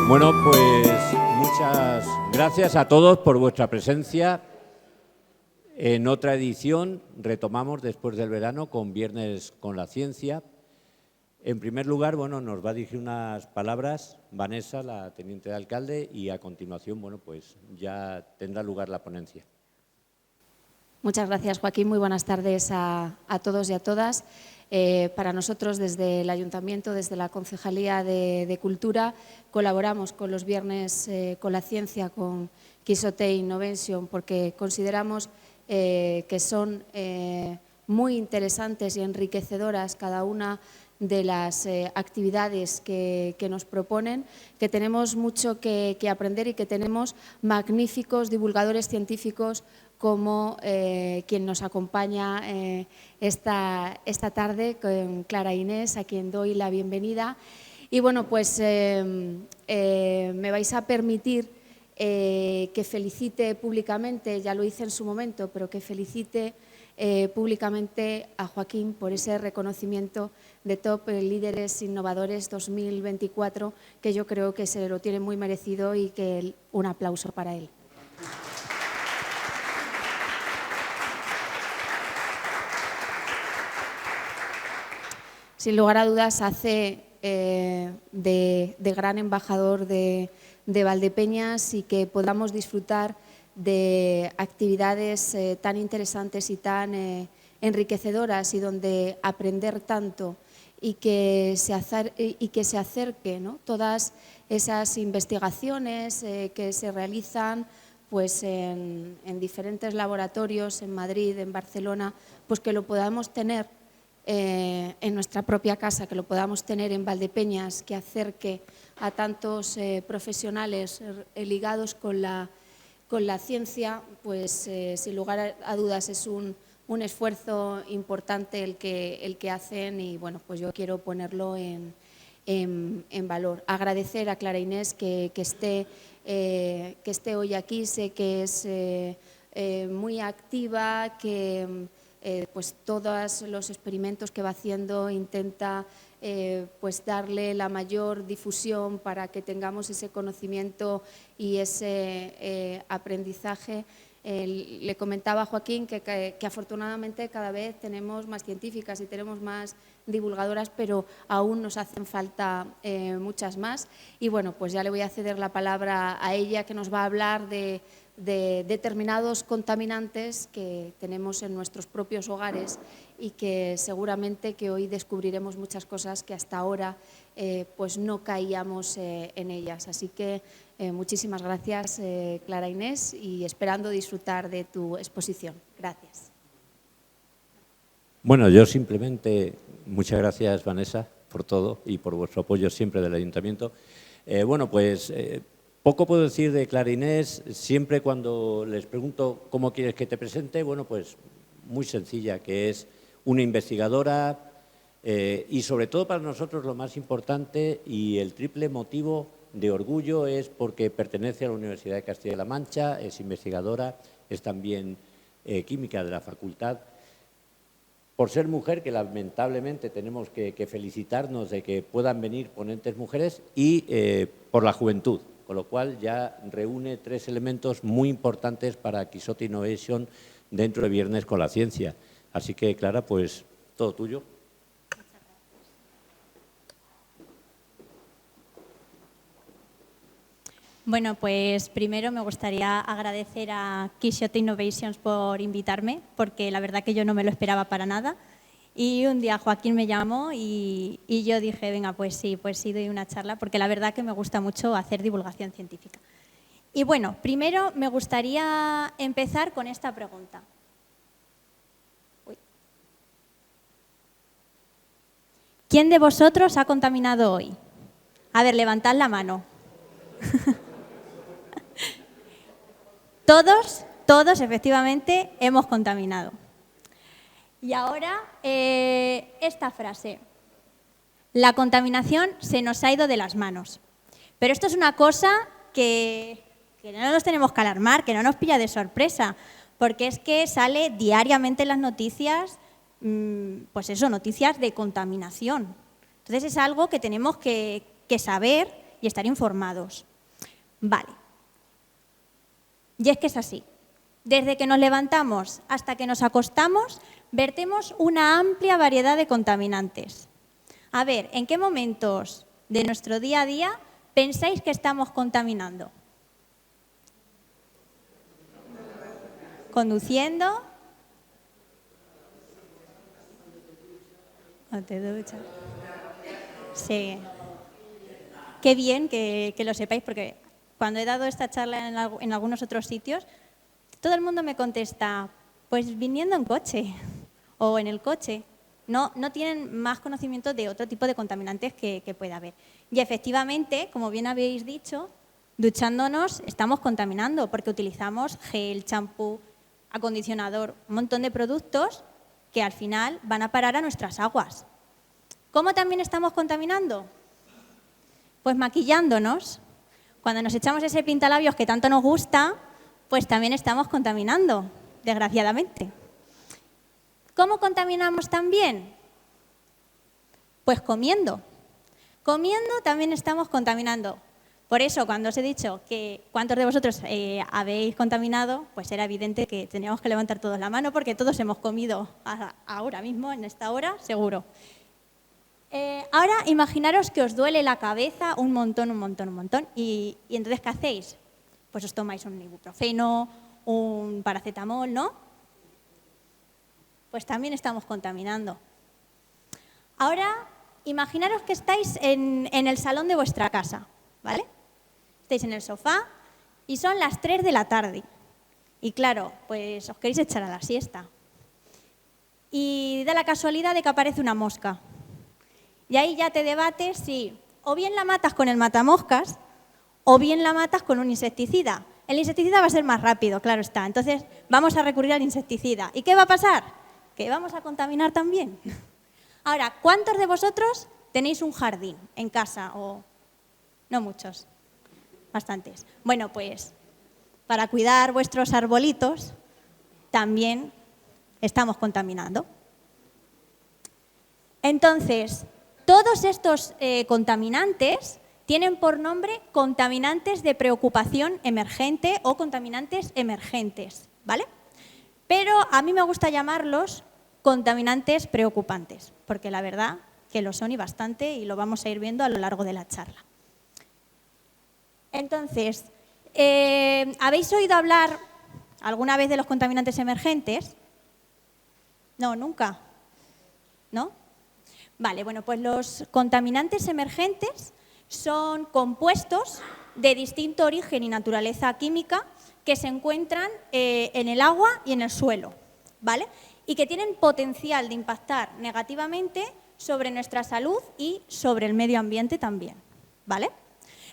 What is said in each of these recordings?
Bueno, pues muchas gracias a todos por vuestra presencia. En otra edición retomamos después del verano con Viernes con la Ciencia. En primer lugar, bueno, nos va a dirigir unas palabras Vanessa, la teniente de alcalde, y a continuación, bueno, pues ya tendrá lugar la ponencia. Muchas gracias, Joaquín. Muy buenas tardes a todos y a todas. Para nosotros, desde el Ayuntamiento, desde la Concejalía de Cultura, colaboramos con los Viernes con la Ciencia, con Quixote Innovation, porque consideramos que son muy interesantes y enriquecedoras cada una de las actividades que nos proponen, que tenemos mucho que aprender y que tenemos magníficos divulgadores científicos como quien nos acompaña esta tarde, con Clara Inés, a quien doy la bienvenida. Y bueno, pues me vais a permitir que felicite públicamente, ya lo hice en su momento, pero que felicite públicamente a Joaquín por ese reconocimiento de Top Líderes Innovadores 2024, que yo creo que se lo tiene muy merecido y que un aplauso para él. Sin lugar a dudas, hace de gran embajador de Valdepeñas y que podamos disfrutar de actividades tan interesantes y tan enriquecedoras y donde aprender tanto y que se acerque, ¿no?, todas esas investigaciones que se realizan pues en diferentes laboratorios en Madrid, en Barcelona, pues que lo podamos tener en nuestra propia casa, que lo podamos tener en Valdepeñas, que acerque a tantos profesionales ligados con la ciencia, pues sin lugar a dudas es un esfuerzo importante el que hacen y bueno, pues yo quiero ponerlo en valor. Agradecer a Clara Inés que esté hoy aquí, sé que es muy activa, que pues todos los experimentos que va haciendo intenta pues darle la mayor difusión para que tengamos ese conocimiento y ese aprendizaje. Le comentaba a Joaquín que afortunadamente cada vez tenemos más científicas y tenemos más divulgadoras, pero aún nos hacen falta muchas más. Y bueno, pues ya le voy a ceder la palabra a ella, que nos va a hablar de determinados contaminantes que tenemos en nuestros propios hogares y que seguramente que hoy descubriremos muchas cosas que hasta ahora pues no caíamos en ellas. Así que muchísimas gracias, Clara Inés, y esperando disfrutar de tu exposición. Gracias. Bueno, yo simplemente, muchas gracias, Vanessa, por todo y por vuestro apoyo siempre del Ayuntamiento. Bueno, pues poco puedo decir de Clara Inés. Siempre cuando les pregunto cómo quieres que te presente, bueno, pues muy sencilla, que es una investigadora y sobre todo para nosotros lo más importante y el triple motivo de orgullo es porque pertenece a la Universidad de Castilla-La Mancha, es investigadora, es también química de la facultad. Por ser mujer, que lamentablemente tenemos que felicitarnos de que puedan venir ponentes mujeres, y por la juventud, con lo cual ya reúne tres elementos muy importantes para Quixote Innovation dentro de Viernes con la Ciencia. Así que, Clara, pues todo tuyo. Bueno, pues primero me gustaría agradecer a Quixote Innovations por invitarme, porque la verdad que yo no me lo esperaba para nada. Y un día Joaquín me llamó y yo dije, venga, pues sí, doy una charla, porque la verdad que me gusta mucho hacer divulgación científica. Y bueno, primero me gustaría empezar con esta pregunta. ¿Quién de vosotros ha contaminado hoy? A ver, levantad la mano. Todos efectivamente hemos contaminado. Y ahora esta frase. La contaminación se nos ha ido de las manos. Pero esto es una cosa que no nos tenemos que alarmar, que no nos pilla de sorpresa, porque es que sale diariamente en las noticias, pues eso, noticias de contaminación. Entonces es algo que tenemos que saber y estar informados. Vale. Y es que es así. Desde que nos levantamos hasta que nos acostamos, vertemos una amplia variedad de contaminantes. A ver, ¿en qué momentos de nuestro día a día pensáis que estamos contaminando? Conduciendo. ¿O te duchas? Sí. Qué bien que lo sepáis, porque cuando he dado esta charla en algunos otros sitios, todo el mundo me contesta, pues viniendo en coche o en el coche. No tienen más conocimiento de otro tipo de contaminantes que pueda haber. Y efectivamente, como bien habéis dicho, duchándonos estamos contaminando porque utilizamos gel, champú, acondicionador, un montón de productos que al final van a parar a nuestras aguas. ¿Cómo también estamos contaminando? Pues maquillándonos. Cuando nos echamos ese pintalabios que tanto nos gusta, pues también estamos contaminando, desgraciadamente. ¿Cómo contaminamos también? Pues comiendo. Comiendo también estamos contaminando. Por eso, cuando os he dicho que cuántos de vosotros habéis contaminado, pues era evidente que teníamos que levantar todos la mano porque todos hemos comido ahora mismo, en esta hora, seguro. Ahora, imaginaros que os duele la cabeza un montón. Y entonces, ¿qué hacéis? Pues os tomáis un ibuprofeno, un paracetamol, ¿no? Pues también estamos contaminando. Ahora, imaginaros que estáis en el salón de vuestra casa, ¿vale? Estáis en el sofá y son las 3 de la tarde. Y claro, pues os queréis echar a la siesta. Y da la casualidad de que aparece una mosca. Y ahí ya te debates si o bien la matas con el matamoscas o bien la matas con un insecticida. El insecticida va a ser más rápido, claro está. Entonces vamos a recurrir al insecticida. ¿Y qué va a pasar? Que vamos a contaminar también. Ahora, ¿cuántos de vosotros tenéis un jardín en casa? O no muchos, bastantes. Bueno, pues para cuidar vuestros arbolitos también estamos contaminando. Entonces, todos estos contaminantes tienen por nombre contaminantes de preocupación emergente o contaminantes emergentes, ¿vale? Pero a mí me gusta llamarlos contaminantes preocupantes, porque la verdad que lo son y bastante, y lo vamos a ir viendo a lo largo de la charla. Entonces, ¿habéis oído hablar alguna vez de los contaminantes emergentes? No, nunca. ¿No? Vale, bueno, pues los contaminantes emergentes son compuestos de distinto origen y naturaleza química que se encuentran en el agua y en el suelo, ¿vale? Y que tienen potencial de impactar negativamente sobre nuestra salud y sobre el medio ambiente también, ¿vale?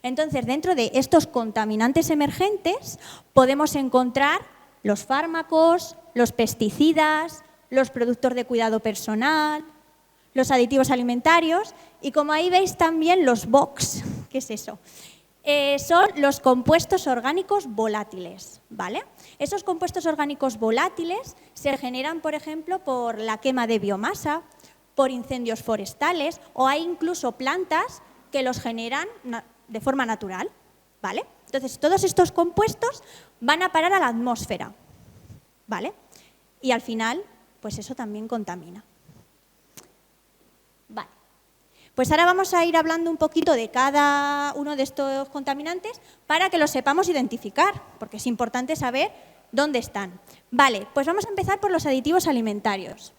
Entonces, dentro de estos contaminantes emergentes podemos encontrar los fármacos, los pesticidas, los productos de cuidado personal, los aditivos alimentarios y, como ahí veis, también los VOX. ¿Qué es eso? Son los compuestos orgánicos volátiles, ¿vale? Esos compuestos orgánicos volátiles se generan, por ejemplo, por la quema de biomasa, por incendios forestales, o hay incluso plantas que los generan de forma natural, ¿vale? Entonces, todos estos compuestos van a parar a la atmósfera, ¿vale? Y al final, pues eso también contamina. Vale. Pues ahora vamos a ir hablando un poquito de cada uno de estos contaminantes para que los sepamos identificar, porque es importante saber dónde están. Vale, pues vamos a empezar por los aditivos alimentarios.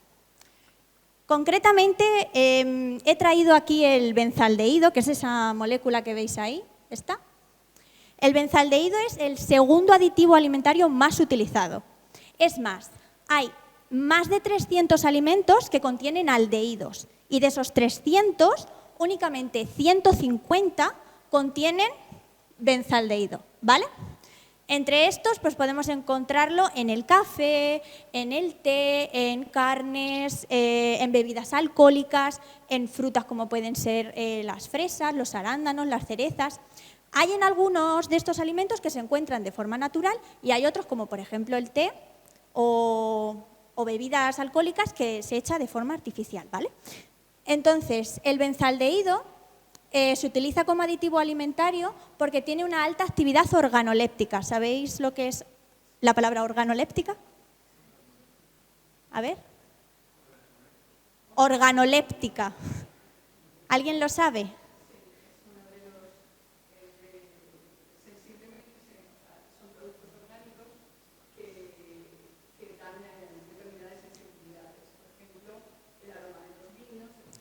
Concretamente, he traído aquí el benzaldehído, que es esa molécula que veis ahí. ¿Está? El benzaldehído es el segundo aditivo alimentario más utilizado. Es más, hay más de 300 alimentos que contienen aldehídos. Y de esos 300, únicamente 150 contienen benzaldehído, ¿vale? Entre estos, pues podemos encontrarlo en el café, en el té, en carnes, en bebidas alcohólicas, en frutas como pueden ser las fresas, los arándanos, las cerezas. Hay en algunos de estos alimentos que se encuentran de forma natural y hay otros, como por ejemplo el té o bebidas alcohólicas, que se echa de forma artificial, ¿vale? Entonces, el benzaldehído se utiliza como aditivo alimentario porque tiene una alta actividad organoléptica. ¿Sabéis lo que es la palabra organoléptica? A ver. Organoléptica. ¿Alguien lo sabe?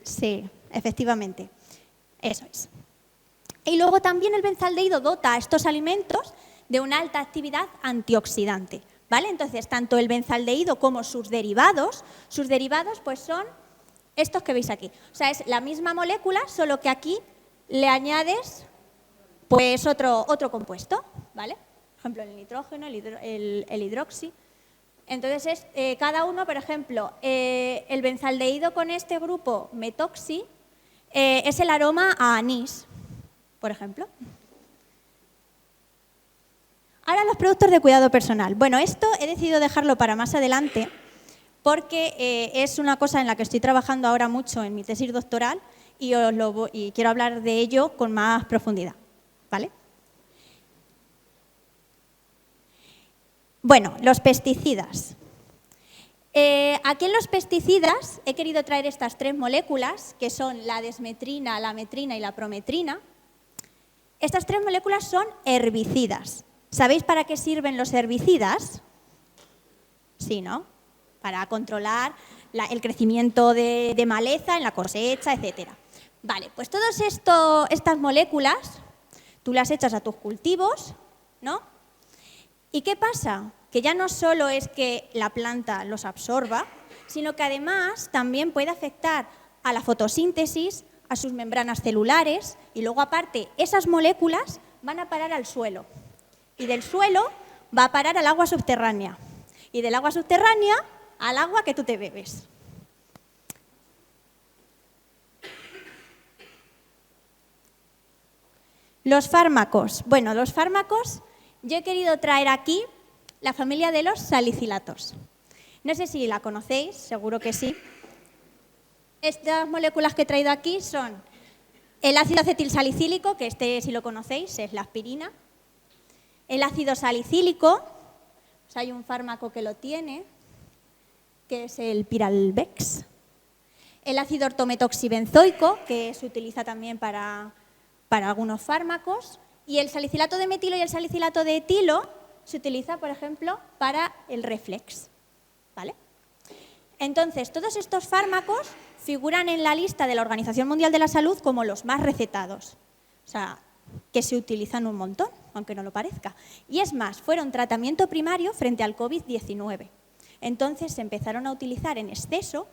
Sí, efectivamente. Eso es. Y luego también el benzaldehído dota a estos alimentos de una alta actividad antioxidante, ¿vale? Entonces, tanto el benzaldehído como sus derivados pues son estos que veis aquí. O sea, es la misma molécula, solo que aquí le añades pues otro compuesto, ¿vale? Por ejemplo, el nitrógeno, el hidroxi. Entonces, cada uno, por ejemplo, el benzaldehído con este grupo metoxi es el aroma a anís, por ejemplo. Ahora los productos de cuidado personal. Bueno, esto he decidido dejarlo para más adelante porque es una cosa en la que estoy trabajando ahora mucho en mi tesis doctoral y quiero hablar de ello con más profundidad, ¿vale? Bueno, los pesticidas. Aquí en los pesticidas he querido traer estas 3 moléculas, que son la desmetrina, la metrina y la prometrina. Estas 3 moléculas son herbicidas. ¿Sabéis para qué sirven los herbicidas? Sí, ¿no? Para controlar el crecimiento de maleza en la cosecha, etc. Vale, pues todas estas moléculas tú las echas a tus cultivos, ¿no? ¿Y qué pasa? Que ya no solo es que la planta los absorba, sino que además también puede afectar a la fotosíntesis, a sus membranas celulares y luego aparte esas moléculas van a parar al suelo y del suelo va a parar al agua subterránea y del agua subterránea al agua que tú te bebes. Los fármacos. Bueno, los fármacos, yo he querido traer aquí la familia de los salicilatos. No sé si la conocéis, seguro que sí. Estas moléculas que he traído aquí son el ácido acetilsalicílico, que este si lo conocéis es la aspirina. El ácido salicílico, pues hay un fármaco que lo tiene, que es el Piralvex. El ácido ortometoxibenzoico, que se utiliza también para algunos fármacos. Y el salicilato de metilo y el salicilato de etilo se utiliza, por ejemplo, para el reflex, ¿vale? Entonces, todos estos fármacos figuran en la lista de la Organización Mundial de la Salud como los más recetados, o sea, que se utilizan un montón, aunque no lo parezca. Y es más, fueron tratamiento primario frente al COVID-19. Entonces, se empezaron a utilizar en exceso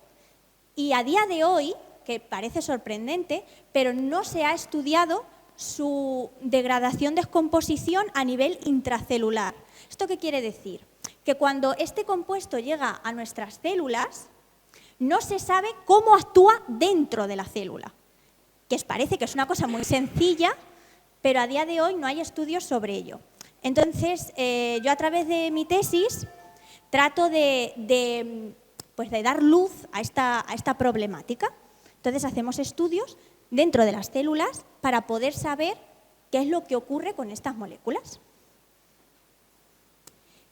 y a día de hoy, que parece sorprendente, pero no se ha estudiado su degradación, descomposición a nivel intracelular. ¿Esto qué quiere decir? Que cuando este compuesto llega a nuestras células, no se sabe cómo actúa dentro de la célula. Que os parece que es una cosa muy sencilla, pero a día de hoy no hay estudios sobre ello. Entonces, yo a través de mi tesis trato de dar luz a esta problemática. Entonces, hacemos estudios dentro de las células para poder saber qué es lo que ocurre con estas moléculas.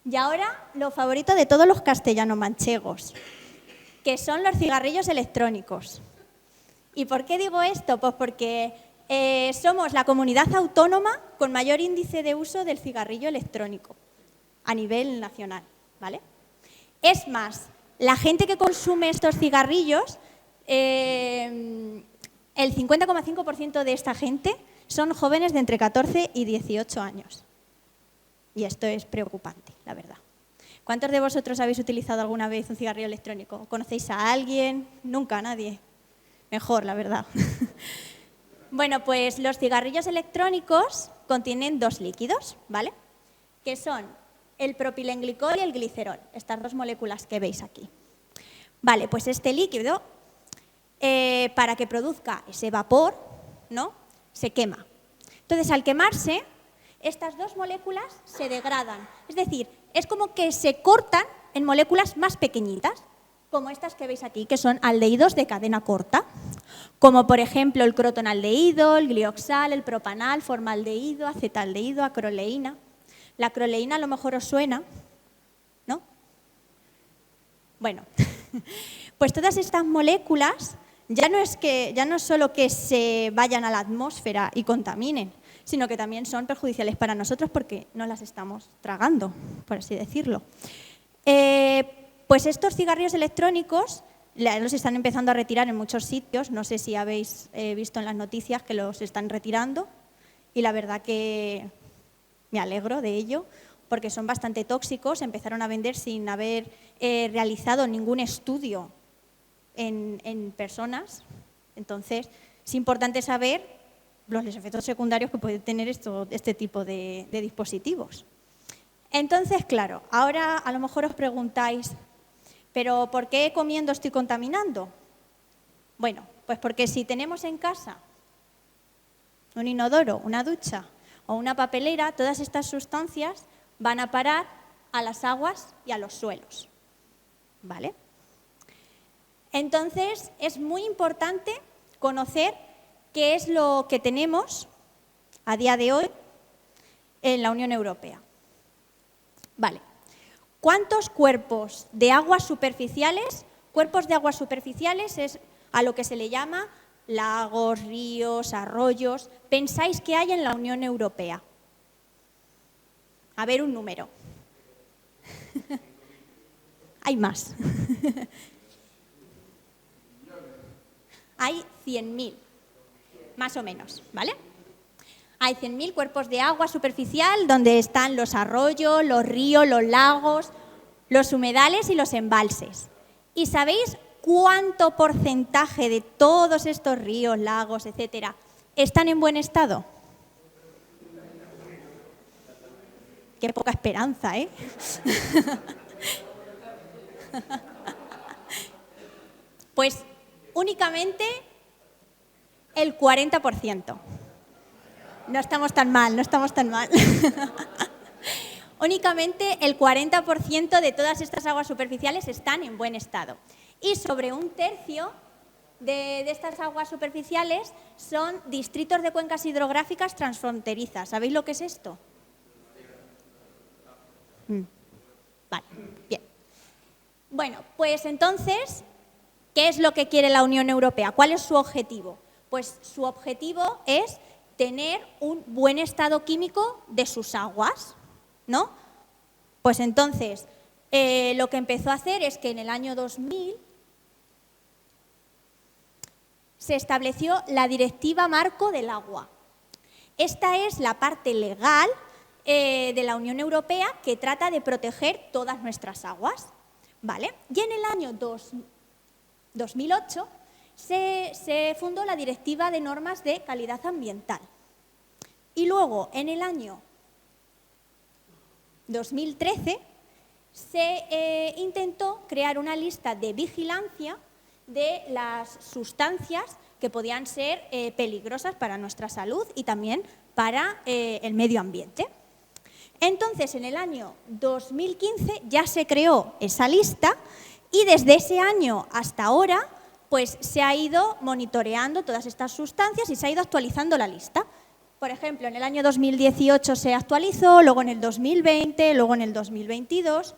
Y ahora, lo favorito de todos los castellano-manchegos, que son los cigarrillos electrónicos. ¿Y por qué digo esto? Pues porque somos la comunidad autónoma con mayor índice de uso del cigarrillo electrónico a nivel nacional, ¿vale? Es más, la gente que consume estos cigarrillos, el 50,5% de esta gente son jóvenes de entre 14 y 18 años. Y esto es preocupante, la verdad. ¿Cuántos de vosotros habéis utilizado alguna vez un cigarrillo electrónico? ¿Conocéis a alguien? Nunca, nadie. Mejor, la verdad. Bueno, pues los cigarrillos electrónicos contienen 2 líquidos, ¿vale? Que son el propilenglicol y el glicerol, estas 2 moléculas que veis aquí. Vale, pues este líquido, para que produzca ese vapor, ¿no?, se quema. Entonces, al quemarse, estas 2 moléculas se degradan. Es decir, es como que se cortan en moléculas más pequeñitas, como estas que veis aquí, que son aldehídos de cadena corta. como por ejemplo el crotonaldehído, el glioxal, el propanal, formaldehído, acetaldehído, acroleína. La acroleína a lo mejor os suena, ¿no? Bueno, pues todas estas moléculas ya no es solo que se vayan a la atmósfera y contaminen, sino que también son perjudiciales para nosotros porque no las estamos tragando, por así decirlo. Pues estos cigarrillos electrónicos los están empezando a retirar en muchos sitios. No sé si habéis visto en las noticias que los están retirando y la verdad que me alegro de ello porque son bastante tóxicos. Empezaron a vender sin haber realizado ningún estudio en personas. Entonces, es importante saber los efectos secundarios que puede tener este tipo de dispositivos. Entonces, claro, ahora a lo mejor os preguntáis, ¿pero por qué comiendo estoy contaminando? Bueno, pues porque si tenemos en casa un inodoro, una ducha o una papelera, todas estas sustancias van a parar a las aguas y a los suelos, ¿vale? Entonces, es muy importante conocer qué es lo que tenemos a día de hoy en la Unión Europea. Vale. ¿Cuántos cuerpos de aguas superficiales? Cuerpos de aguas superficiales es a lo que se le llama lagos, ríos, arroyos. ¿Pensáis que hay en la Unión Europea? A ver, un número. Hay más. Hay 100.000, más o menos, ¿vale? Hay 100.000 cuerpos de agua superficial donde están los arroyos, los ríos, los lagos, los humedales y los embalses. ¿Y sabéis cuánto porcentaje de todos estos ríos, lagos, etcétera, están en buen estado? Qué poca esperanza, ¿eh? Pues únicamente el 40%. No estamos tan mal, no estamos tan mal. Únicamente el 40% de todas estas aguas superficiales están en buen estado. Y sobre un tercio de estas aguas superficiales son distritos de cuencas hidrográficas transfronterizas. ¿Sabéis lo que es esto? Vale, bien. Bueno, pues entonces, ¿qué es lo que quiere la Unión Europea? ¿Cuál es su objetivo? Pues su objetivo es tener un buen estado químico de sus aguas, ¿no? Pues entonces, lo que empezó a hacer es que en el año 2000 se estableció la Directiva Marco del Agua. Esta es la parte legal de la Unión Europea que trata de proteger todas nuestras aguas, ¿vale? Y en el año 2008 se fundó la Directiva de Normas de Calidad Ambiental. Y luego, en el año 2013, se intentó crear una lista de vigilancia de las sustancias que podían ser peligrosas para nuestra salud y también para el medio ambiente. Entonces, en el año 2015 ya se creó esa lista y desde ese año hasta ahora pues se ha ido monitoreando todas estas sustancias y se ha ido actualizando la lista. Por ejemplo, en el año 2018 se actualizó, luego en el 2020, luego en el 2022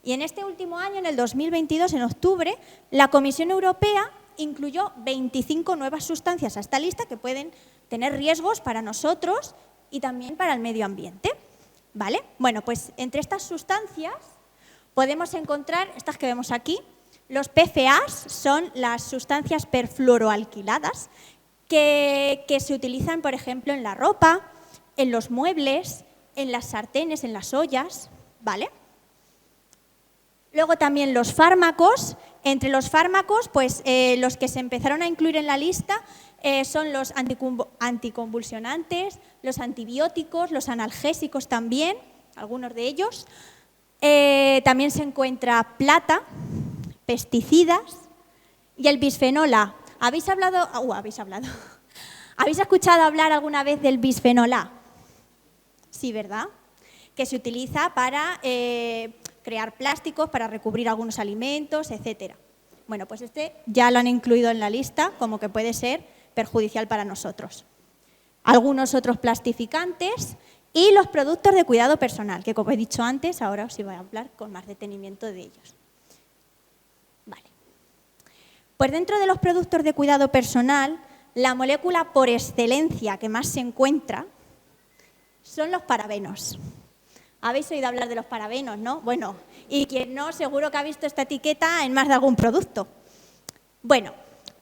y en este último año, en el 2022, en octubre, la Comisión Europea incluyó 25 nuevas sustancias a esta lista que pueden tener riesgos para nosotros y también para el medio ambiente, ¿vale? Bueno, pues entre estas sustancias podemos encontrar estas que vemos aquí. Los PFAs son las sustancias perfluoroalquiladas que se utilizan, por ejemplo, en la ropa, en los muebles, en las sartenes, en las ollas, ¿vale? Luego también los fármacos. Entre los fármacos, pues los que se empezaron a incluir en la lista son los anticonvulsionantes, los antibióticos, los analgésicos también, algunos de ellos. También se encuentra plata, pesticidas y el bisfenol A. ¿Habéis escuchado hablar alguna vez del bisfenol A? Sí, ¿verdad? Que se utiliza para crear plásticos, para recubrir algunos alimentos, etc. Bueno, pues este ya lo han incluido en la lista como que puede ser perjudicial para nosotros. Algunos otros plastificantes y los productos de cuidado personal, que como he dicho antes, ahora os iba a hablar con más detenimiento de ellos. Vale. Pues dentro de los productos de cuidado personal, la molécula por excelencia que más se encuentra son los parabenos. ¿Habéis oído hablar de los parabenos, no? Bueno, y quien no, seguro que ha visto esta etiqueta en más de algún producto. Bueno,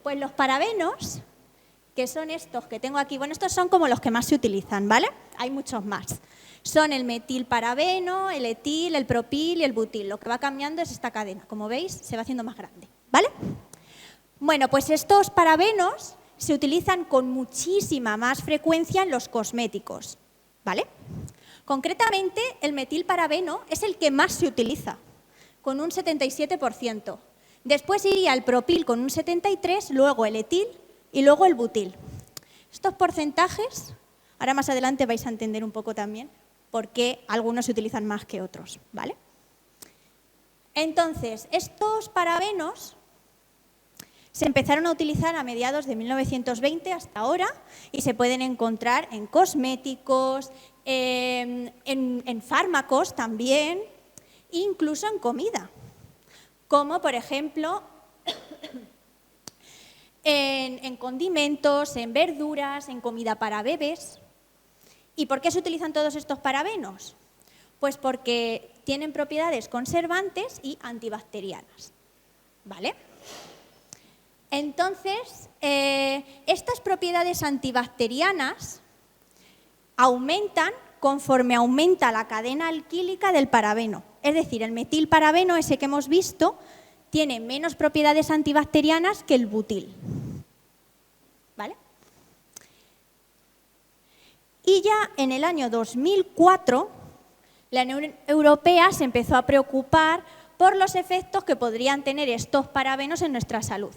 pues los parabenos, que son estos que tengo aquí, bueno, estos son como los que más se utilizan, ¿vale? Hay muchos más. Son el metilparabeno, el etil, el propil y el butil. Lo que va cambiando es esta cadena. Como veis, se va haciendo más grande, ¿vale? Bueno, pues estos parabenos se utilizan con muchísima más frecuencia en los cosméticos, ¿vale? Concretamente, el metilparabeno es el que más se utiliza, con un 77%. Después iría el propil con un 73%, luego el etil y luego el butil. Estos porcentajes, ahora más adelante vais a entender un poco también por qué algunos se utilizan más que otros, ¿vale? Entonces, estos parabenos se empezaron a utilizar a mediados de 1920 hasta ahora y se pueden encontrar en cosméticos, en fármacos también, incluso en comida, como por ejemplo en condimentos, en verduras, en comida para bebés. ¿Y por qué se utilizan todos estos parabenos? Pues porque tienen propiedades conservantes y antibacterianas, ¿vale? Entonces, estas propiedades antibacterianas aumentan conforme aumenta la cadena alquílica del parabeno. Es decir, el metilparabeno, ese que hemos visto, tiene menos propiedades antibacterianas que el butil, ¿vale? Y ya en el año 2004, la Unión Europea se empezó a preocupar por los efectos que podrían tener estos parabenos en nuestra salud.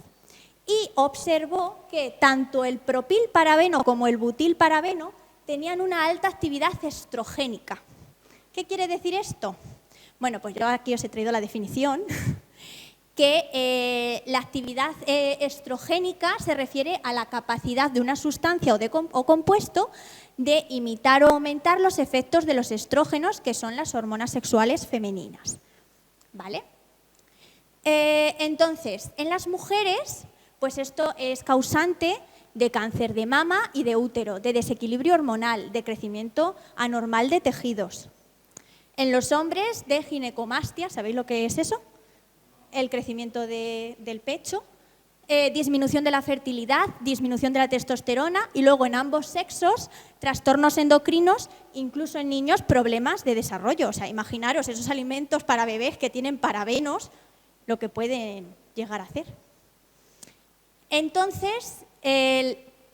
Y observó que tanto el propilparabeno como el butilparabeno tenían una alta actividad estrogénica. ¿Qué quiere decir esto? Bueno, pues yo aquí os he traído la definición, que la actividad estrogénica se refiere a la capacidad de una sustancia o compuesto de imitar o aumentar los efectos de los estrógenos, que son las hormonas sexuales femeninas, ¿vale? Entonces, en las mujeres, pues esto es causante de cáncer de mama y de útero, de desequilibrio hormonal, de crecimiento anormal de tejidos. En los hombres, de ginecomastia, ¿sabéis lo que es eso? El crecimiento del pecho, disminución de la fertilidad, disminución de la testosterona y luego en ambos sexos, trastornos endocrinos, incluso en niños, problemas de desarrollo. O sea, imaginaros esos alimentos para bebés que tienen parabenos, lo que pueden llegar a hacer. Entonces,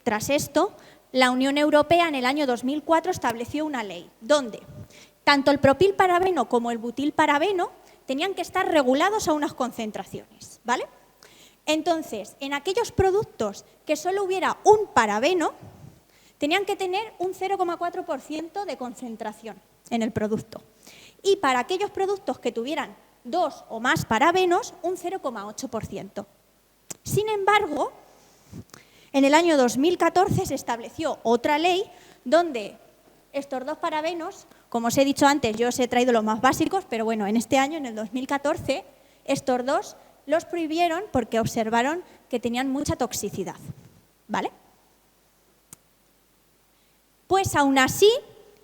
tras esto, la Unión Europea en el año 2004 estableció una ley donde tanto el propilparabeno como el butilparabeno tenían que estar regulados a unas concentraciones, ¿vale? Entonces, en aquellos productos que solo hubiera un parabeno, tenían que tener un 0,4% de concentración en el producto. Y para aquellos productos que tuvieran 2 o más parabenos, un 0,8%. Sin embargo, en el año 2014 se estableció otra ley donde estos dos parabenos, como os he dicho antes, yo os he traído los más básicos, pero bueno, en este año, en el 2014, estos dos los prohibieron porque observaron que tenían mucha toxicidad, ¿vale? Pues aún así,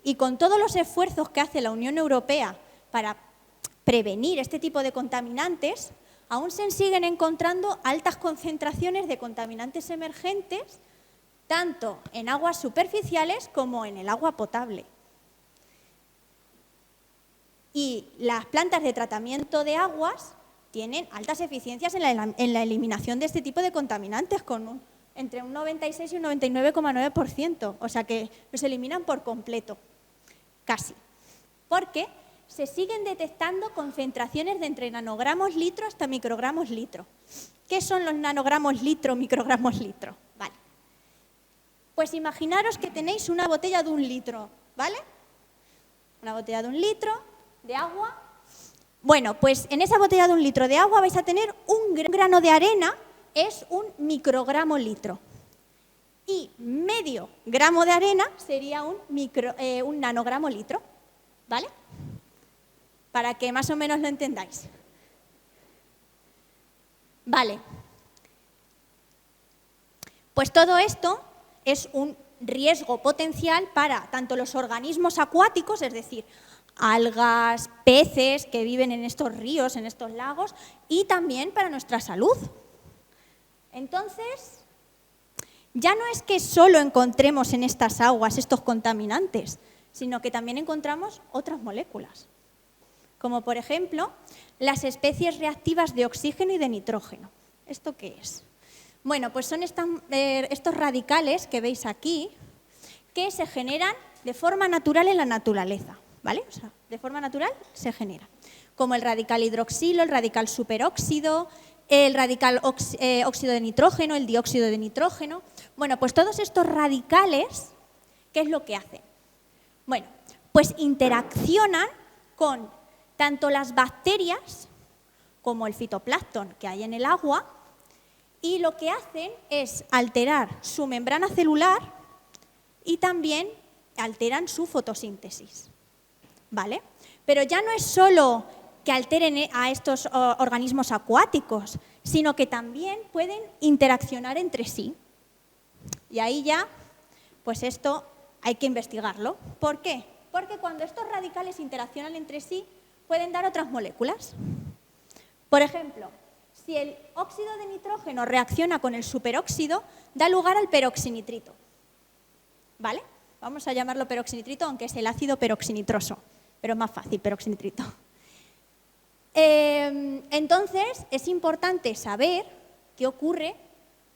y con todos los esfuerzos que hace la Unión Europea para prevenir este tipo de contaminantes, aún se siguen encontrando altas concentraciones de contaminantes emergentes, tanto en aguas superficiales como en el agua potable. Y las plantas de tratamiento de aguas tienen altas eficiencias en la eliminación de este tipo de contaminantes, con entre un 96 y un 99,9%. O sea que los eliminan por completo, casi. Porque se siguen detectando concentraciones de entre nanogramos litro hasta microgramos litro. ¿Qué son los nanogramos litro, microgramos litro? Vale. Pues imaginaros que tenéis una botella de 1 litro, ¿vale? Una botella de 1 litro de agua Bueno, pues en esa botella de 1 litro de agua vais a tener un grano de arena, es un microgramo litro. Y medio gramo de arena sería un nanogramo litro, ¿vale? Para que más o menos lo entendáis. Vale. Pues todo esto es un riesgo potencial para tanto los organismos acuáticos, es decir, algas, peces que viven en estos ríos, en estos lagos, y también para nuestra salud. Entonces, ya no es que solo encontremos en estas aguas estos contaminantes, sino que también encontramos otras moléculas, como por ejemplo las especies reactivas de oxígeno y de nitrógeno. ¿Esto qué es? Bueno, pues son estos radicales que veis aquí, que se generan de forma natural en la naturaleza, ¿vale? O sea, de forma natural se generan, como el radical hidroxilo, el radical superóxido, el radical óxido de nitrógeno, el dióxido de nitrógeno. Bueno, pues todos estos radicales, ¿qué es lo que hacen? Bueno, pues interaccionan con tanto las bacterias como el fitoplancton que hay en el agua, y lo que hacen es alterar su membrana celular y también alteran su fotosíntesis, ¿vale? Pero ya no es solo que alteren a estos organismos acuáticos, sino que también pueden interaccionar entre sí. Y ahí ya, pues esto hay que investigarlo. ¿Por qué? Porque cuando estos radicales interaccionan entre sí, pueden dar otras moléculas. Por ejemplo, si el óxido de nitrógeno reacciona con el superóxido, da lugar al peroxinitrito. ¿Vale? Vamos a llamarlo peroxinitrito, aunque es el ácido peroxinitroso, pero es más fácil, peroxinitrito. Entonces, es importante saber qué ocurre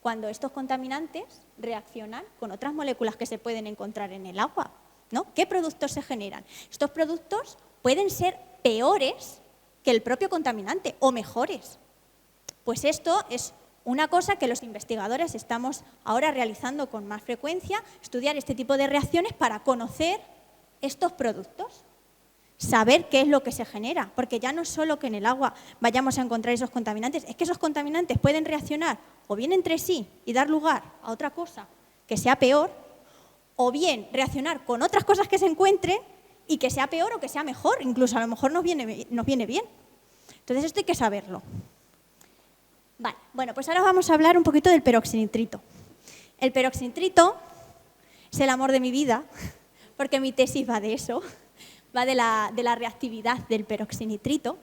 cuando estos contaminantes reaccionan con otras moléculas que se pueden encontrar en el agua, ¿no? ¿Qué productos se generan? Estos productos pueden ser peores que el propio contaminante o mejores. Pues esto es una cosa que los investigadores estamos ahora realizando con más frecuencia, estudiar este tipo de reacciones para conocer estos productos, saber qué es lo que se genera, porque ya no es solo que en el agua vayamos a encontrar esos contaminantes, es que esos contaminantes pueden reaccionar o bien entre sí y dar lugar a otra cosa que sea peor, o bien reaccionar con otras cosas que se encuentren y que sea peor o que sea mejor, incluso a lo mejor nos viene bien. Entonces esto hay que saberlo. Vale, bueno, pues ahora vamos a hablar un poquito del peroxinitrito. El peroxinitrito es el amor de mi vida, porque mi tesis va de eso, va de la reactividad del peroxinitrito,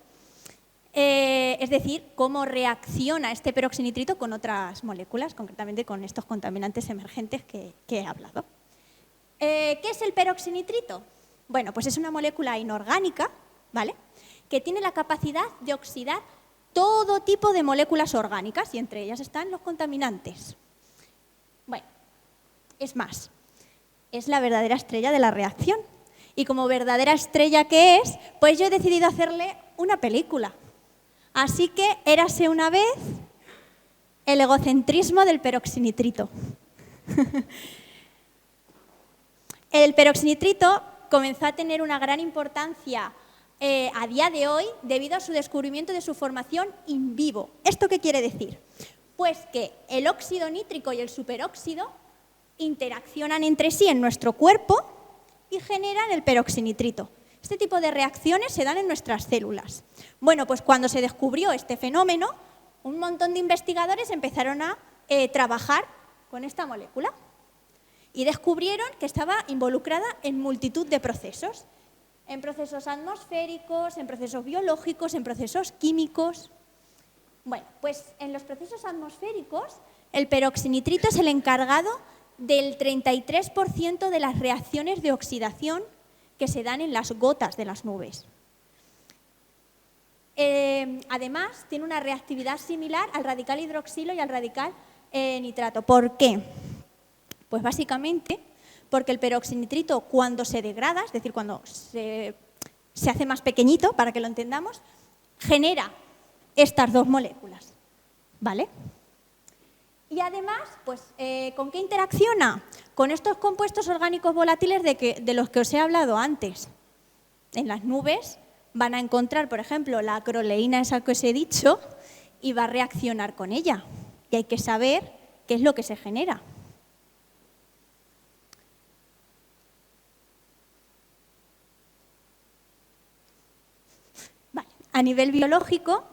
es decir, cómo reacciona este peroxinitrito con otras moléculas, concretamente con estos contaminantes emergentes que he hablado. ¿Qué es el peroxinitrito? Bueno, pues es una molécula inorgánica, ¿vale?, que tiene la capacidad de oxidar todo tipo de moléculas orgánicas y entre ellas están los contaminantes. Bueno, es más, es la verdadera estrella de la reacción. Y como verdadera estrella que es, pues yo he decidido hacerle una película. Así que érase una vez el egocentrismo del peroxinitrito. El peroxinitrito comenzó a tener una gran importancia a día de hoy debido a su descubrimiento de su formación in vivo. ¿Esto qué quiere decir? Pues que el óxido nítrico y el superóxido interaccionan entre sí en nuestro cuerpo y generan el peroxinitrito. Este tipo de reacciones se dan en nuestras células. Bueno, pues cuando se descubrió este fenómeno, un montón de investigadores empezaron a trabajar con esta molécula y descubrieron que estaba involucrada en multitud de procesos. En procesos atmosféricos, en procesos biológicos, en procesos químicos. Bueno, pues en los procesos atmosféricos, el peroxinitrito es el encargado del 33% de las reacciones de oxidación que se dan en las gotas de las nubes. Además, tiene una reactividad similar al radical hidroxilo y al radical nitrato. ¿Por qué? Pues básicamente porque el peroxinitrito, cuando se degrada, es decir, cuando se hace más pequeñito, para que lo entendamos, genera estas dos moléculas, ¿vale? Y además, pues, ¿con qué interacciona? Con estos compuestos orgánicos volátiles de los que os he hablado antes. En las nubes, van a encontrar, por ejemplo, la acroleína esa que os he dicho y va a reaccionar con ella. Y hay que saber qué es lo que se genera. Vale. A nivel biológico,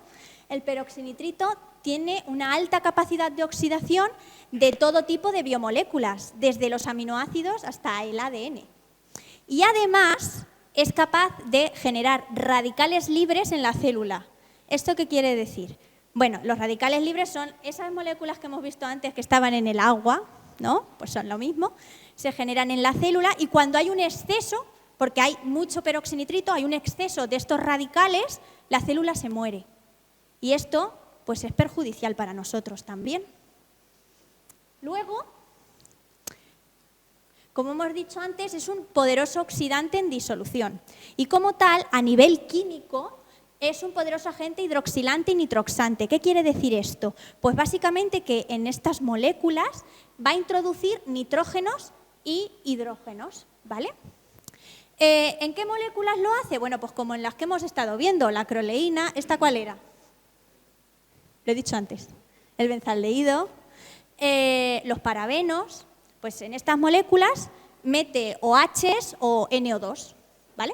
el peroxinitrito tiene una alta capacidad de oxidación de todo tipo de biomoléculas, desde los aminoácidos hasta el ADN. Y además es capaz de generar radicales libres en la célula. ¿Esto qué quiere decir? Bueno, los radicales libres son esas moléculas que hemos visto antes que estaban en el agua, ¿no? Pues son lo mismo, se generan en la célula y cuando hay un exceso, porque hay mucho peroxinitrito, hay un exceso de estos radicales, la célula se muere. Y esto pues es perjudicial para nosotros también. Luego, como hemos dicho antes, es un poderoso oxidante en disolución y como tal, a nivel químico, es un poderoso agente hidroxilante y nitroxante. ¿Qué quiere decir esto? Pues básicamente que en estas moléculas va a introducir nitrógenos y hidrógenos, ¿vale? ¿En qué moléculas lo hace? Bueno, pues como en las que hemos estado viendo, la acroleína, ¿esta cuál era? Lo he dicho antes, el benzaldehído, los parabenos, pues en estas moléculas mete OHs o NO2, ¿vale?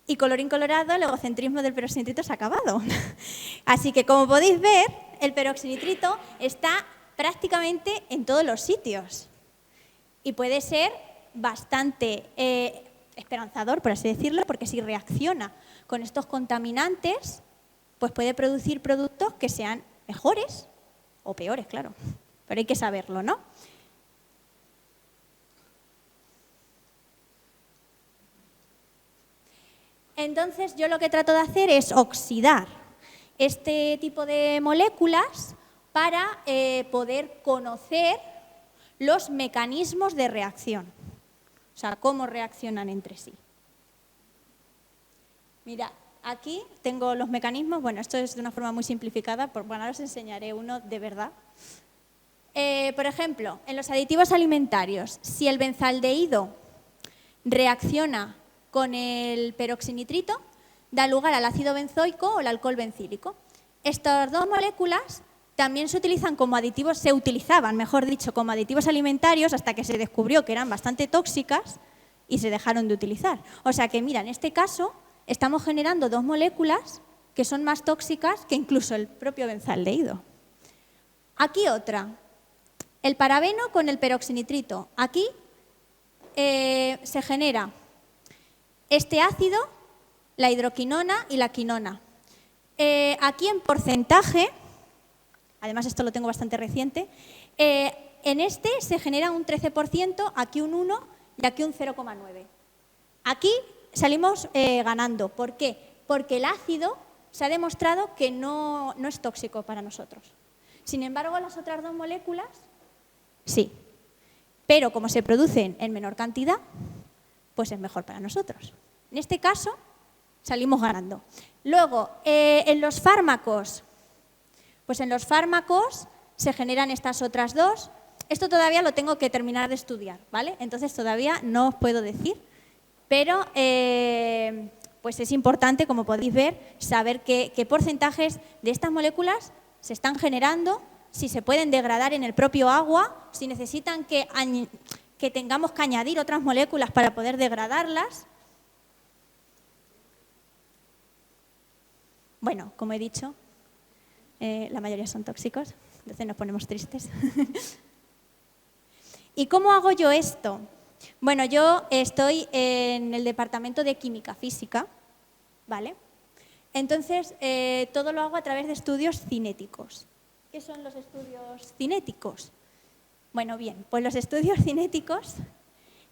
Y colorín colorado, el egocentrismo del peroxinitrito se ha acabado. Así que, como podéis ver, el peroxinitrito está prácticamente en todos los sitios. Y puede ser bastante esperanzador, por así decirlo, porque si reacciona con estos contaminantes, pues puede producir productos que sean mejores o peores, claro. Pero hay que saberlo, ¿no? Entonces, yo lo que trato de hacer es oxidar este tipo de moléculas para poder conocer los mecanismos de reacción, o sea, cómo reaccionan entre sí. Mira, aquí tengo los mecanismos, bueno, esto es de una forma muy simplificada, bueno, ahora os enseñaré uno de verdad. Por ejemplo, en los aditivos alimentarios, si el benzaldehído reacciona con el peroxinitrito, da lugar al ácido benzoico o el alcohol bencílico. Estas dos moléculas también se utilizaban, mejor dicho, como aditivos alimentarios hasta que se descubrió que eran bastante tóxicas y se dejaron de utilizar. O sea que, mira, en este caso estamos generando dos moléculas que son más tóxicas que incluso el propio benzaldehído. Aquí otra, el parabeno con el peroxinitrito. Aquí se genera este ácido, la hidroquinona y la quinona. Aquí en porcentaje, además esto lo tengo bastante reciente, en este se genera un 13%, aquí un 1% y aquí un 0,9%. Aquí salimos ganando. ¿Por qué? Porque el ácido se ha demostrado que no es tóxico para nosotros. Sin embargo, las otras dos moléculas, sí. Pero como se producen en menor cantidad, pues es mejor para nosotros. En este caso, salimos ganando. Luego, en los fármacos, pues en los fármacos se generan estas otras dos. Esto todavía lo tengo que terminar de estudiar, ¿vale? Entonces todavía no os puedo decir, pero pues es importante, como podéis ver, saber qué porcentajes de estas moléculas se están generando, si se pueden degradar en el propio agua, si necesitan que tengamos que añadir otras moléculas para poder degradarlas. Bueno, como he dicho, la mayoría son tóxicos, entonces nos ponemos tristes. ¿Y cómo hago yo esto? Bueno, yo estoy en el departamento de química física, ¿vale? Entonces, todo lo hago a través de estudios cinéticos. ¿Qué son los estudios cinéticos? Bueno, bien, pues los estudios cinéticos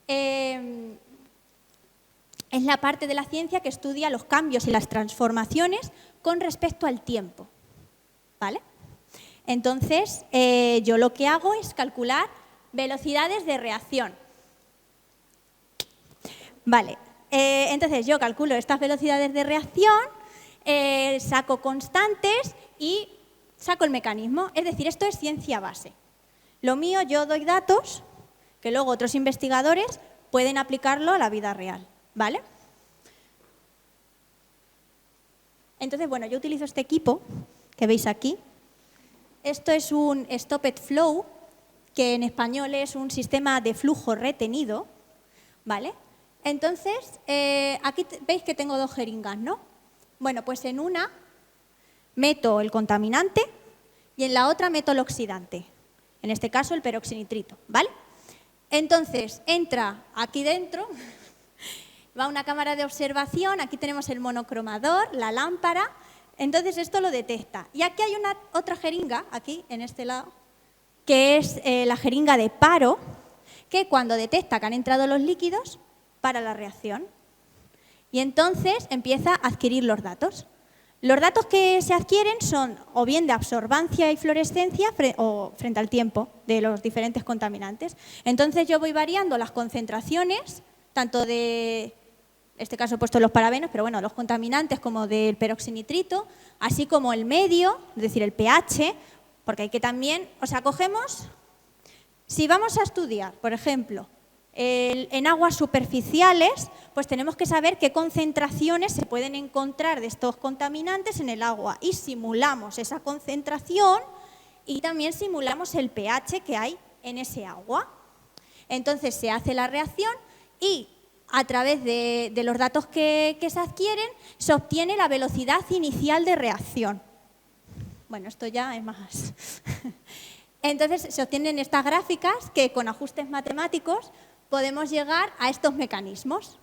es la parte de la ciencia que estudia los cambios y las transformaciones con respecto al tiempo, ¿vale? Entonces, yo lo que hago es calcular velocidades de reacción. Vale, entonces yo calculo estas velocidades de reacción, saco constantes y saco el mecanismo. Es decir, esto es ciencia base. Lo mío, yo doy datos que luego otros investigadores pueden aplicarlo a la vida real. ¿vale? Entonces, bueno, yo utilizo este equipo que veis aquí. Esto es un Stopped Flow, que en español es un sistema de flujo retenido, ¿vale? Entonces, aquí veis que tengo 2 jeringas, ¿no? Bueno, pues en una meto el contaminante y en la otra meto el oxidante, en este caso el peroxinitrito, ¿vale? Entonces, entra aquí dentro, va una cámara de observación, aquí tenemos el monocromador, la lámpara, entonces esto lo detecta. Y aquí hay otra jeringa, aquí en este lado, que es la jeringa de paro, que cuando detecta que han entrado los líquidos, para la reacción. Y entonces empieza a adquirir los datos. Los datos que se adquieren son o bien de absorbancia y fluorescencia o frente al tiempo de los diferentes contaminantes. Entonces yo voy variando las concentraciones, tanto de, en este caso he puesto los parabenos, pero bueno, los contaminantes como del peroxinitrito, así como el medio, es decir, el pH, porque hay que también, o sea, cogemos, si vamos a estudiar, por ejemplo, en aguas superficiales, pues tenemos que saber qué concentraciones se pueden encontrar de estos contaminantes en el agua y simulamos esa concentración y también simulamos el pH que hay en ese agua. Entonces se hace la reacción y a través de los datos que se adquieren se obtiene la velocidad inicial de reacción. Bueno, esto ya es más. Entonces se obtienen estas gráficas que con ajustes matemáticos podemos llegar a estos mecanismos.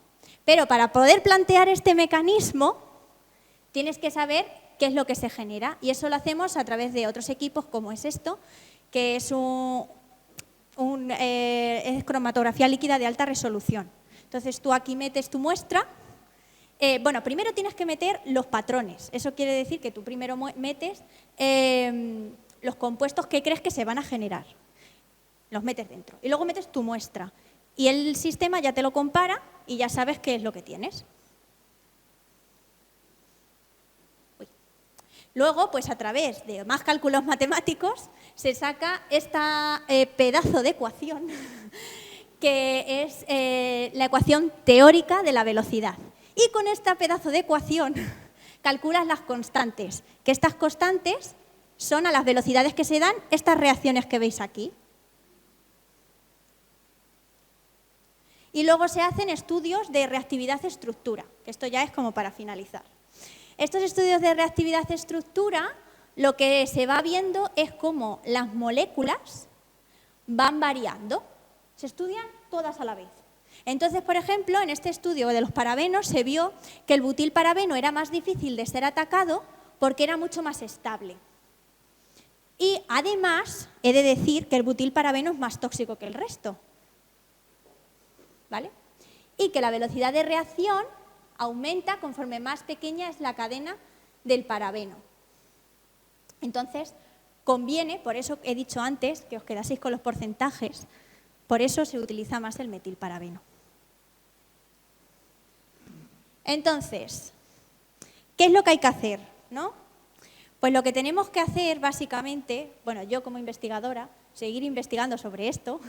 Pero para poder plantear este mecanismo, tienes que saber qué es lo que se genera. Y eso lo hacemos a través de otros equipos, como es esto, que es es cromatografía líquida de alta resolución. Entonces tú aquí metes tu muestra. Bueno, primero tienes que meter los patrones. Eso quiere decir que tú primero metes los compuestos que crees que se van a generar. Los metes dentro. Y luego metes tu muestra. Y el sistema ya te lo compara y ya sabes qué es lo que tienes. Luego, pues a través de más cálculos matemáticos, se saca esta pedazo de ecuación, que es la ecuación teórica de la velocidad. Y con este pedazo de ecuación calculas las constantes, que estas constantes son a las velocidades que se dan estas reacciones que veis aquí. Y luego se hacen estudios de reactividad-estructura, que esto ya es como para finalizar. Estos estudios de reactividad-estructura, lo que se va viendo es cómo las moléculas van variando. Se estudian todas a la vez. Entonces, por ejemplo, en este estudio de los parabenos se vio que el butilparabeno era más difícil de ser atacado porque era mucho más estable. Y además, he de decir que el butilparabeno es más tóxico que el resto. ¿Vale? Y que la velocidad de reacción aumenta conforme más pequeña es la cadena del parabeno. Entonces, conviene, por eso he dicho antes que os quedaseis con los porcentajes, por eso se utiliza más el metilparabeno. Entonces, ¿qué es lo que hay que hacer? ¿No? Pues lo que tenemos que hacer básicamente, bueno, yo como investigadora, seguir investigando sobre esto,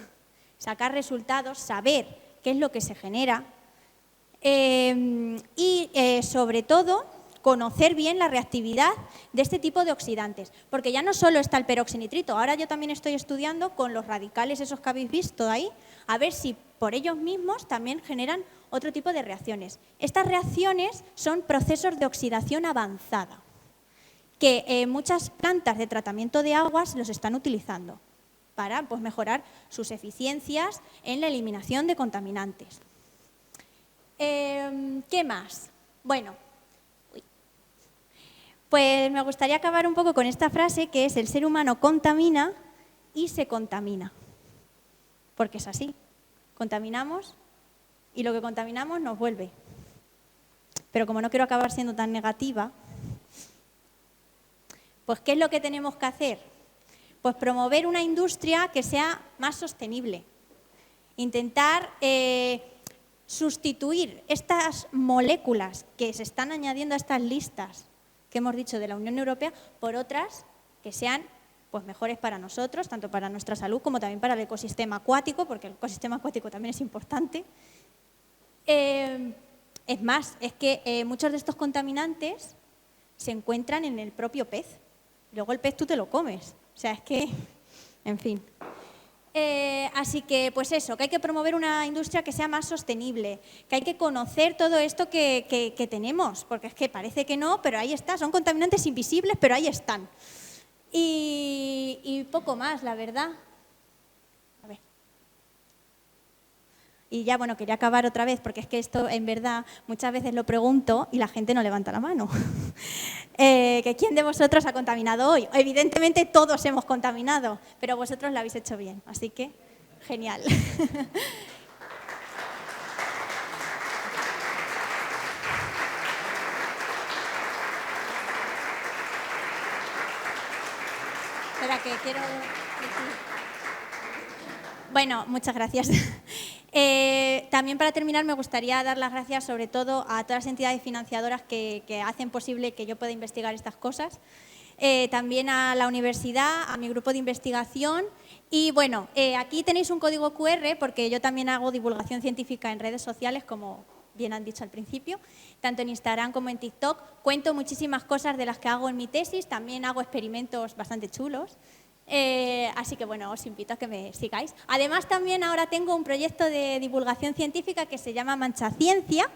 sacar resultados, saber qué es lo que se genera y sobre todo conocer bien la reactividad de este tipo de oxidantes, porque ya no solo está el peroxinitrito, ahora yo también estoy estudiando con los radicales esos que habéis visto ahí, a ver si por ellos mismos también generan otro tipo de reacciones. Estas reacciones son procesos de oxidación avanzada, que muchas plantas de tratamiento de aguas los están utilizando para pues, mejorar sus eficiencias en la eliminación de contaminantes. ¿Qué más? Bueno, pues me gustaría acabar un poco con esta frase que es: el ser humano contamina y se contamina. Porque es así, contaminamos y lo que contaminamos nos vuelve. Pero como no quiero acabar siendo tan negativa, pues ¿qué es lo que tenemos que hacer? Pues promover una industria que sea más sostenible. Intentar sustituir estas moléculas que se están añadiendo a estas listas que hemos dicho de la Unión Europea por otras que sean pues, mejores para nosotros, tanto para nuestra salud como también para el ecosistema acuático, porque el ecosistema acuático también es importante. Es más, es que muchos de estos contaminantes se encuentran en el propio pez. Luego el pez tú te lo comes. O sea, es que, en fin. Así que, pues eso, que hay que promover una industria que sea más sostenible, que hay que conocer todo esto que tenemos, porque es que parece que no, pero ahí está, son contaminantes invisibles, pero ahí están. Y poco más, la verdad. A ver. Y ya, bueno, quería acabar otra vez, porque es que esto, en verdad, muchas veces lo pregunto y la gente no levanta la mano. ¿Que quién de vosotros ha contaminado hoy? Evidentemente todos hemos contaminado, pero vosotros lo habéis hecho bien, así que genial. Espera, que quiero decir. Bueno, muchas gracias. También para terminar me gustaría dar las gracias sobre todo a todas las entidades financiadoras que hacen posible que yo pueda investigar estas cosas. También a la universidad, a mi grupo de investigación y bueno, aquí tenéis un código QR porque yo también hago divulgación científica en redes sociales como bien han dicho al principio, tanto en Instagram como en TikTok. Cuento muchísimas cosas de las que hago en mi tesis, también hago experimentos bastante chulos. Así que bueno, os invito a que me sigáis. Además también ahora tengo un proyecto de divulgación científica que se llama Mancha Ciencia,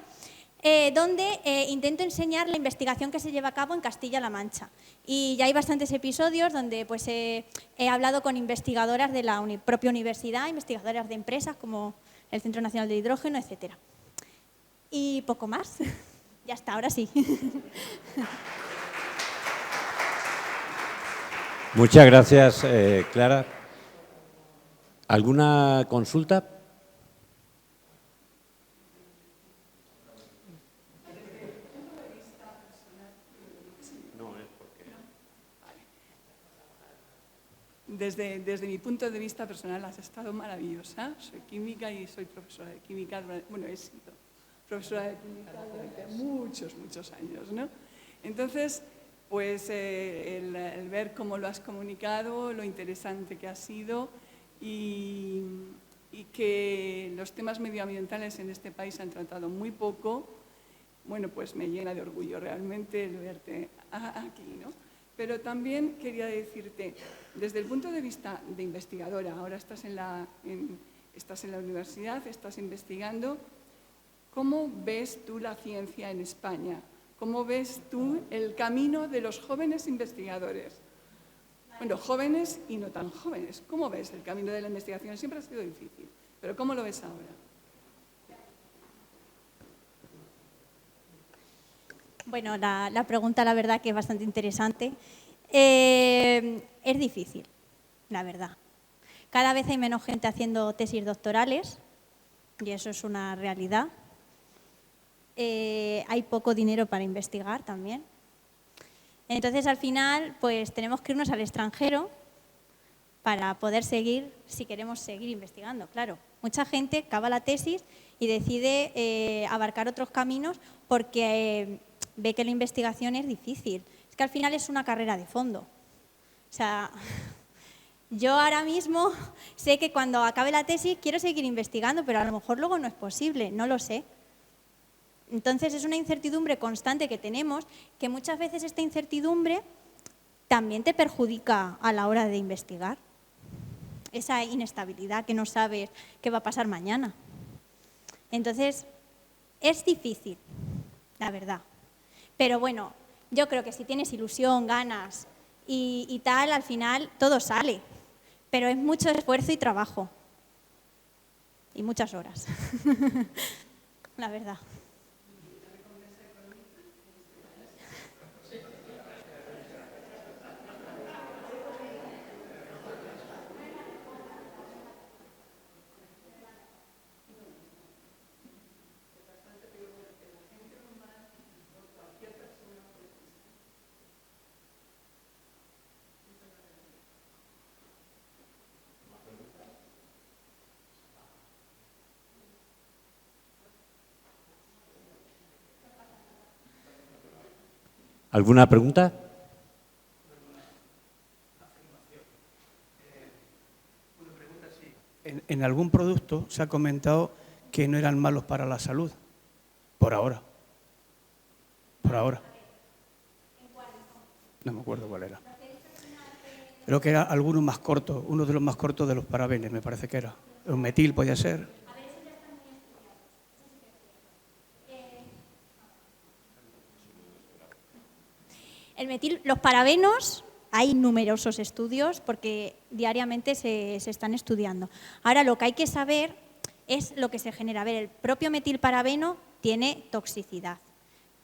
donde intento enseñar la investigación que se lleva a cabo en Castilla-La Mancha. Y ya hay bastantes episodios donde pues, he hablado con investigadoras de la propia universidad, investigadoras de empresas como el Centro Nacional de Hidrógeno, etcétera. Y poco más. Ya está, ahora sí. Muchas gracias, Clara. ¿Alguna consulta? Desde mi punto de vista personal has estado maravillosa. Soy química y soy profesora de química. Bueno, he sido profesora de química durante muchos años, ¿no? Entonces, pues el ver cómo lo has comunicado, lo interesante que ha sido y que los temas medioambientales en este país se han tratado muy poco, bueno, pues me llena de orgullo realmente el verte aquí, ¿no? Pero también quería decirte, desde el punto de vista de investigadora, ahora estás en la universidad, estás investigando, ¿cómo ves tú la ciencia en España? ¿Cómo ves tú el camino de los jóvenes investigadores? Bueno, jóvenes y no tan jóvenes. ¿Cómo ves el camino de la investigación? Siempre ha sido difícil, pero ¿cómo lo ves ahora? Bueno, la pregunta la verdad que es bastante interesante. Es difícil, la verdad. Cada vez hay menos gente haciendo tesis doctorales y eso es una realidad. Hay poco dinero para investigar también. Entonces, al final, pues tenemos que irnos al extranjero para poder seguir, si queremos seguir investigando, claro. Mucha gente acaba la tesis y decide abarcar otros caminos porque ve que la investigación es difícil. Es que al final es una carrera de fondo. O sea, yo ahora mismo sé que cuando acabe la tesis quiero seguir investigando, pero a lo mejor luego no es posible, no lo sé. Entonces es una incertidumbre constante que tenemos, que muchas veces esta incertidumbre también te perjudica a la hora de investigar. Esa inestabilidad que no sabes qué va a pasar mañana. Entonces, es difícil, la verdad. Pero bueno, yo creo que si tienes ilusión, ganas y tal, al final todo sale. Pero es mucho esfuerzo y trabajo. Y muchas horas. La verdad. ¿Alguna pregunta? En algún producto se ha comentado que no eran malos para la salud. Por ahora. Por ahora. No me acuerdo cuál era. Creo que era alguno más corto, uno de los más cortos de los parabenes, me parece que era. Un metil podía ser. El metil, los parabenos, hay numerosos estudios porque diariamente se están estudiando. Ahora lo que hay que saber es lo que se genera. A ver, el propio metilparabeno tiene toxicidad,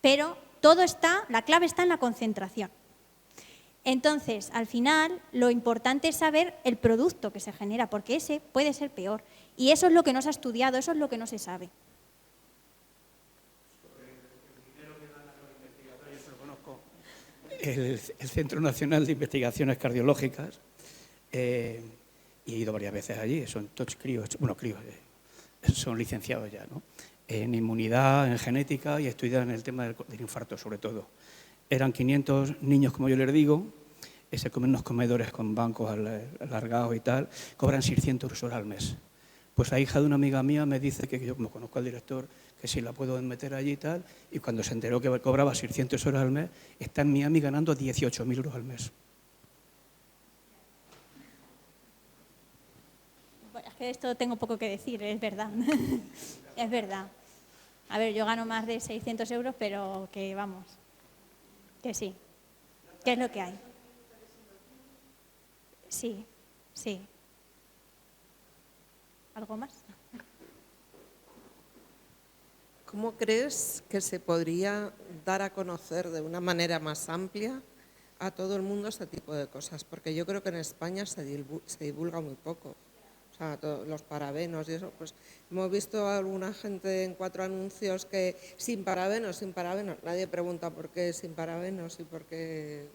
pero todo está, la clave está en la concentración. Entonces, al final, lo importante es saber el producto que se genera, porque ese puede ser peor. Y eso es lo que no se ha estudiado, eso es lo que no se sabe. El Centro Nacional de Investigaciones Cardiológicas, y he ido varias veces allí, son todos críos, bueno, críos, son licenciados ya, ¿no? En inmunidad, en genética y estudian el tema del infarto sobre todo. Eran 500 niños, como yo les digo, se comen unos comedores con bancos alargados y tal, cobran 600 euros al mes. Pues la hija de una amiga mía me dice que yo, como conozco al director, que si la puedo meter allí y tal, y cuando se enteró que cobraba 600 euros al mes, está en Miami ganando 18.000 euros al mes. Bueno, es que esto tengo poco que decir, es verdad. Es verdad. A ver, yo gano más de 600 euros, pero que vamos, que sí. ¿Qué es lo que hay? Sí, sí. ¿Algo más? ¿Cómo crees que se podría dar a conocer de una manera más amplia a todo el mundo este tipo de cosas? Porque yo creo que en España se divulga muy poco. O sea, los parabenos y eso, pues hemos visto a alguna gente en 4 anuncios que sin parabenos. Nadie pregunta por qué sin parabenos y por qué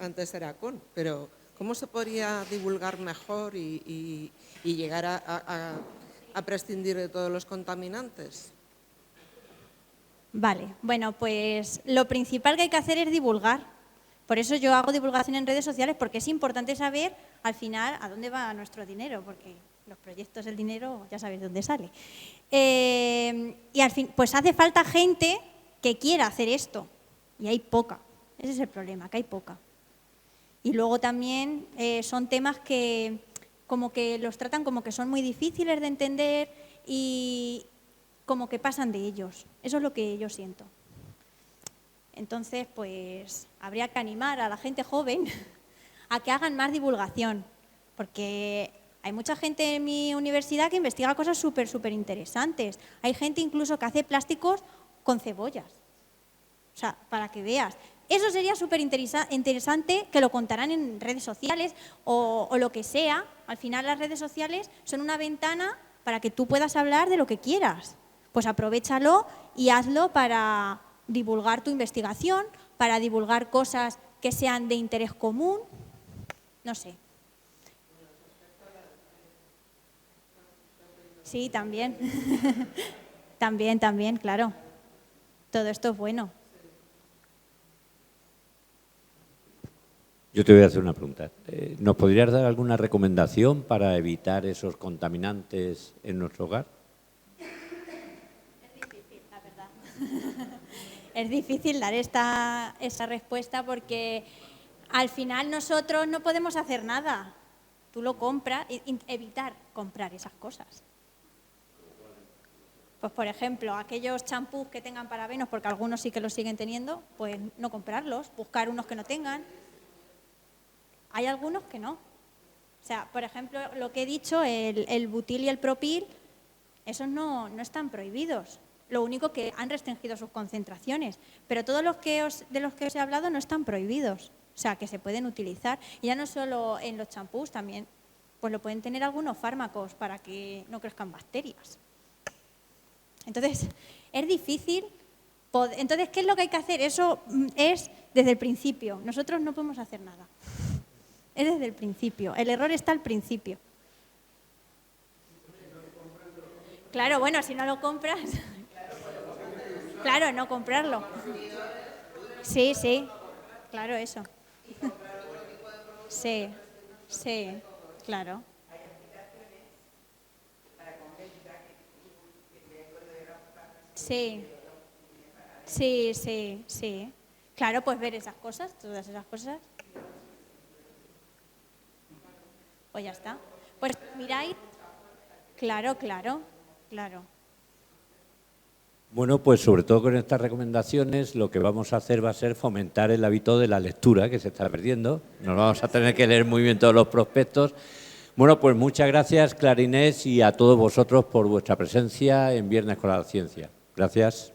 antes era con. Pero ¿cómo se podría divulgar mejor y llegar a prescindir de todos los contaminantes? Vale, bueno, pues lo principal que hay que hacer es divulgar. Por eso yo hago divulgación en redes sociales, porque es importante saber al final a dónde va nuestro dinero, porque los proyectos, el dinero, ya sabéis de dónde sale. Y al fin, pues hace falta gente que quiera hacer esto, y hay poca. Ese es el problema, que hay poca. Y luego también son temas que como que los tratan como que son muy difíciles de entender y como que pasan de ellos. Eso es lo que yo siento. Entonces, pues habría que animar a la gente joven a que hagan más divulgación, porque hay mucha gente en mi universidad que investiga cosas súper interesantes. Hay gente incluso que hace plásticos con cebollas. O sea, para que veas. Eso sería súper interesante que lo contaran en redes sociales o lo que sea. Al final las redes sociales son una ventana para que tú puedas hablar de lo que quieras. Pues aprovéchalo y hazlo para divulgar tu investigación, para divulgar cosas que sean de interés común. No sé. Sí, también. También, claro. Todo esto es bueno. Yo te voy a hacer una pregunta. ¿Nos podrías dar alguna recomendación para evitar esos contaminantes en nuestro hogar? Es difícil, la verdad. Es difícil dar esa respuesta porque al final nosotros no podemos hacer nada. Tú lo compras, evitar comprar esas cosas. Pues, por ejemplo, aquellos champús que tengan parabenos, porque algunos sí que los siguen teniendo, pues no comprarlos, buscar unos que no tengan. Hay algunos que no. O sea, por ejemplo, lo que he dicho, el butil y el propil, esos no están prohibidos. Lo único que han restringido sus concentraciones. Pero todos de los que os he hablado no están prohibidos. O sea, que se pueden utilizar. Y ya no solo en los champús, también pues lo pueden tener algunos fármacos para que no crezcan bacterias. Entonces, es difícil. Entonces, ¿qué es lo que hay que hacer? Eso es desde el principio. Nosotros no podemos hacer nada. Es desde el principio. El error está al principio. Claro, bueno, si no lo compras... Claro, no comprarlo. Sí, claro, eso. Sí, claro. Sí, Sí, sí, sí. Claro, pues ver esas cosas, todas esas cosas. Pues ya está. Pues miráis. Claro, claro, claro. Bueno, pues sobre todo con estas recomendaciones lo que vamos a hacer va a ser fomentar el hábito de la lectura, que se está perdiendo. Nos vamos a tener que leer muy bien todos los prospectos. Bueno, pues muchas gracias, Clara Inés, y a todos vosotros por vuestra presencia en Viernes con la Ciencia. Gracias.